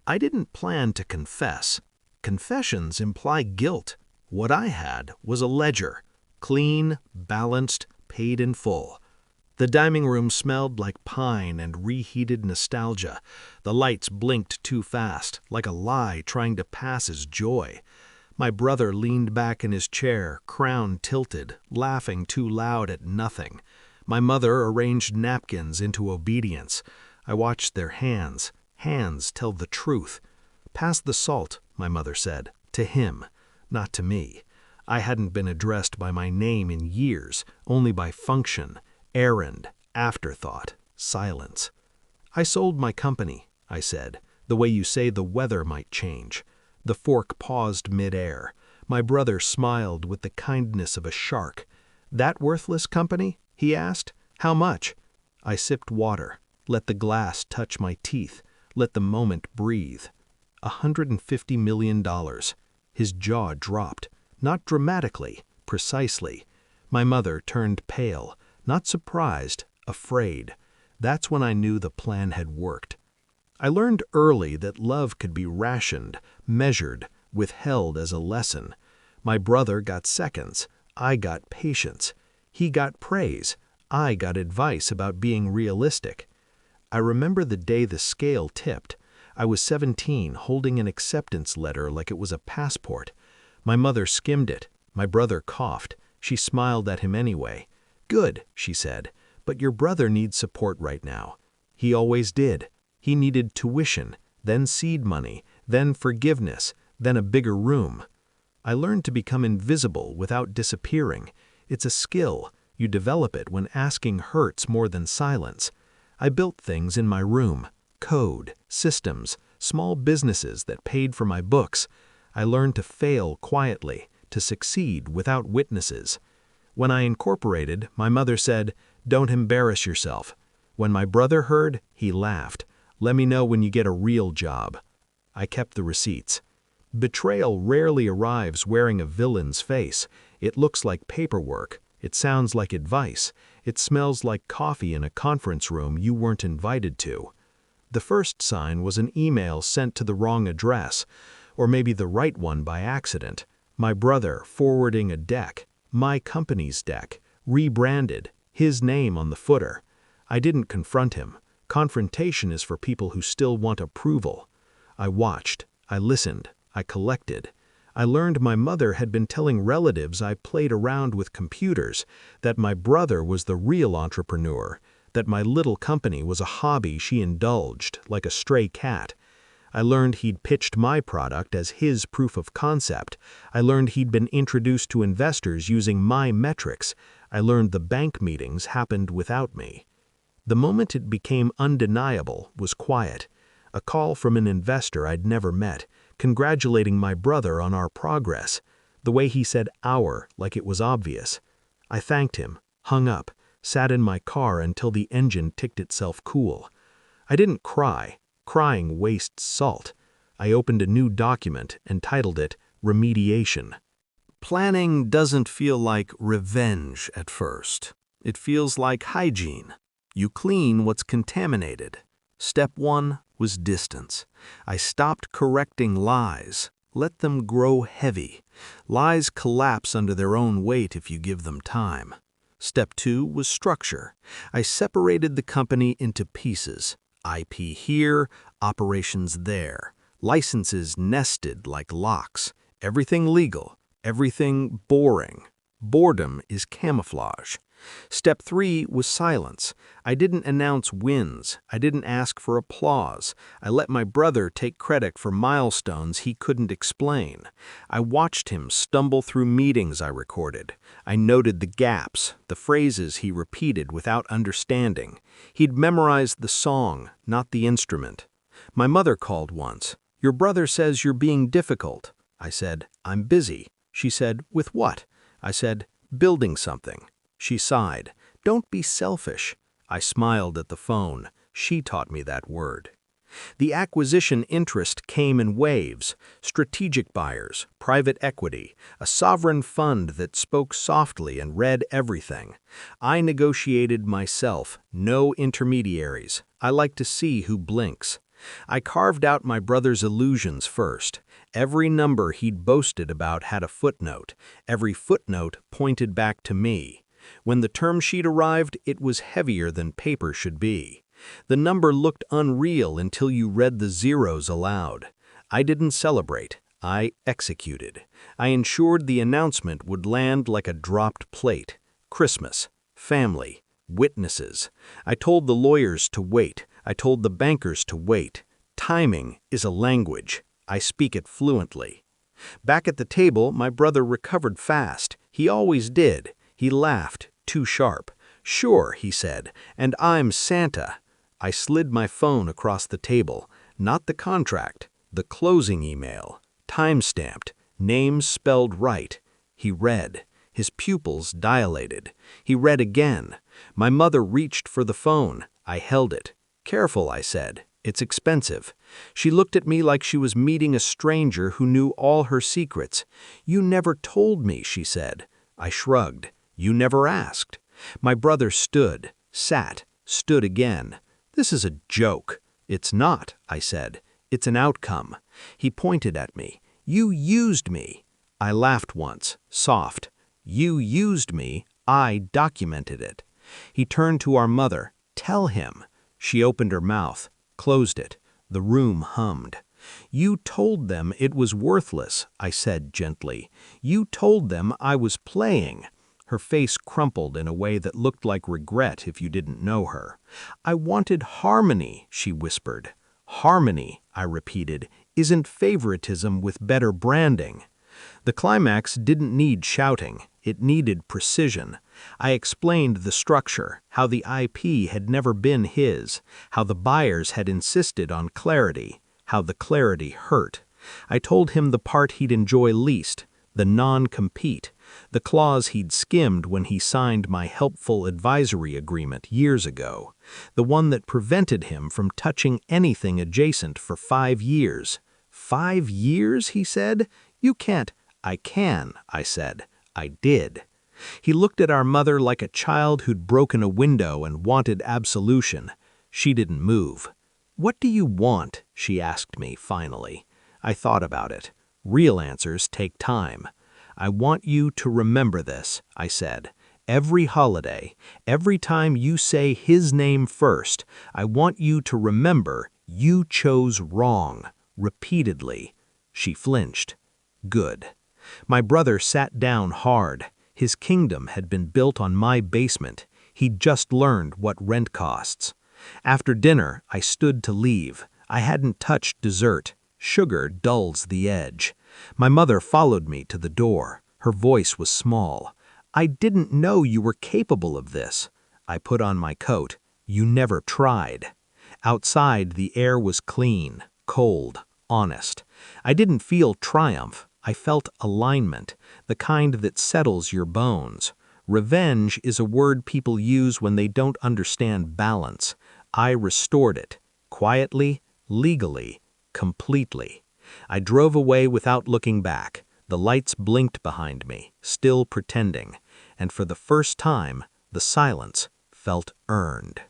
I didn't plan to confess. Confessions imply guilt. What I had was a ledger, clean, balanced, paid in full. The dining room smelled like pine and reheated nostalgia. The lights blinked too fast, like a lie trying to pass as joy. My brother leaned back in his chair, crown tilted, laughing too loud at nothing. My mother arranged napkins into obedience. I watched their hands. Hands tell the truth. "Pass the salt," my mother said, to him, not to me. I hadn't been addressed by my name in years, only by function, errand, afterthought, silence. "I sold my company," I said, the way you say the weather might change. The fork paused mid-air. My brother smiled with the kindness of a shark. "That worthless company?" he asked. "How much?" I sipped water, let the glass touch my teeth, let the moment breathe. $150 million. His jaw dropped, not dramatically, precisely. My mother turned pale, not surprised, afraid. That's when I knew the plan had worked. I learned early that love could be rationed, measured, withheld as a lesson. My brother got seconds. I got patience. He got praise. I got advice about being realistic. I remember the day the scale tipped. I was 17, holding an acceptance letter like it was a passport. My mother skimmed it. My brother coughed. She smiled at him anyway. "Good," she said, "but your brother needs support right now." He always did. He needed tuition, then seed money, then forgiveness, then a bigger room. I learned to become invisible without disappearing. It's a skill. You develop it when asking hurts more than silence. I built things in my room, code, systems, small businesses that paid for my books. I learned to fail quietly, to succeed without witnesses. When I incorporated, my mother said, "Don't embarrass yourself." When my brother heard, he laughed. "Let me know when you get a real job." I kept the receipts. Betrayal rarely arrives wearing a villain's face. It looks like paperwork. It sounds like advice. It smells like coffee in a conference room you weren't invited to. The first sign was an email sent to the wrong address, or maybe the right one by accident. My brother forwarding a deck, my company's deck, rebranded, his name on the footer. I didn't confront him. Confrontation is for people who still want approval. I watched, I listened, I collected. I learned my mother had been telling relatives I played around with computers, that my brother was the real entrepreneur, that my little company was a hobby she indulged, like a stray cat. I learned he'd pitched my product as his proof of concept. I learned he'd been introduced to investors using my metrics. I learned the bank meetings happened without me. The moment it became undeniable was quiet. A call from an investor I'd never met, congratulating my brother on our progress. The way he said "our" like it was obvious. I thanked him, hung up, sat in my car until the engine ticked itself cool. I didn't cry. Crying wastes salt. I opened a new document and titled it Remediation. Planning doesn't feel like revenge at first. It feels like hygiene. You clean what's contaminated. Step 1 was distance. I stopped correcting lies. Let them grow heavy. Lies collapse under their own weight if you give them time. Step 2 was structure. I separated the company into pieces. IP here, operations there. Licenses nested like locks. Everything legal. Everything boring. Boredom is camouflage. Step 3 was silence. I didn't announce wins. I didn't ask for applause. I let my brother take credit for milestones he couldn't explain. I watched him stumble through meetings I recorded. I noted the gaps, the phrases he repeated without understanding. He'd memorized the song, not the instrument. My mother called once. "Your brother says you're being difficult." I said, "I'm busy." She said, "With what?" I said, "Building something." She sighed. "Don't be selfish." I smiled at the phone. She taught me that word. The acquisition interest came in waves, strategic buyers, private equity, a sovereign fund that spoke softly and read everything. I negotiated myself, no intermediaries. I like to see who blinks. I carved out my brother's illusions first. Every number he'd boasted about had a footnote. Every footnote pointed back to me. When the term sheet arrived, it was heavier than paper should be. The number looked unreal until you read the zeros aloud. I didn't celebrate. I executed. I ensured the announcement would land like a dropped plate. Christmas, family, witnesses. I told the lawyers to wait. I told the bankers to wait. Timing is a language. I speak it fluently. Back at the table, my brother recovered fast. He always did. He laughed, too sharp. "Sure," he said, "and I'm Santa." I slid my phone across the table. Not the contract, the closing email. Time-stamped, names spelled right. He read. His pupils dilated. He read again. My mother reached for the phone. I held it. "Careful," I said. "It's expensive." She looked at me like she was meeting a stranger who knew all her secrets. "You never told me," she said. I shrugged. "You never asked." My brother stood, sat, stood again. "This is a joke." "It's not," I said. "It's an outcome." He pointed at me. "You used me." I laughed once, soft. "You used me. I documented it." He turned to our mother. "Tell him." She opened her mouth, closed it. The room hummed. "You told them it was worthless," I said gently. "You told them I was playing." Her face crumpled in a way that looked like regret if you didn't know her. "I wanted harmony," she whispered. "Harmony," I repeated, "isn't favoritism with better branding." The climax didn't need shouting. It needed precision. I explained the structure, how the IP had never been his, how the buyers had insisted on clarity, how the clarity hurt. I told him the part he'd enjoy least, the non-compete, the clause he'd skimmed when he signed my helpful advisory agreement years ago, the one that prevented him from touching anything adjacent for 5 years. 5 years, he said? "You can't." "I can," I said. I did. He looked at our mother like a child who'd broken a window and wanted absolution. She didn't move. "What do you want?" she asked me finally. I thought about it. Real answers take time. "I want you to remember this," I said. "Every holiday, every time you say his name first, I want you to remember you chose wrong, repeatedly." She flinched. Good. My brother sat down hard. His kingdom had been built on my basement. He'd just learned what rent costs. After dinner, I stood to leave. I hadn't touched dessert. Sugar dulls the edge. My mother followed me to the door. Her voice was small. "I didn't know you were capable of this." I put on my coat. "You never tried." Outside, the air was clean, cold, honest. I didn't feel triumph. I felt alignment, the kind that settles your bones. Revenge is a word people use when they don't understand balance. I restored it, quietly, legally, completely. I drove away without looking back. The lights blinked behind me, still pretending, and for the first time, the silence felt earned.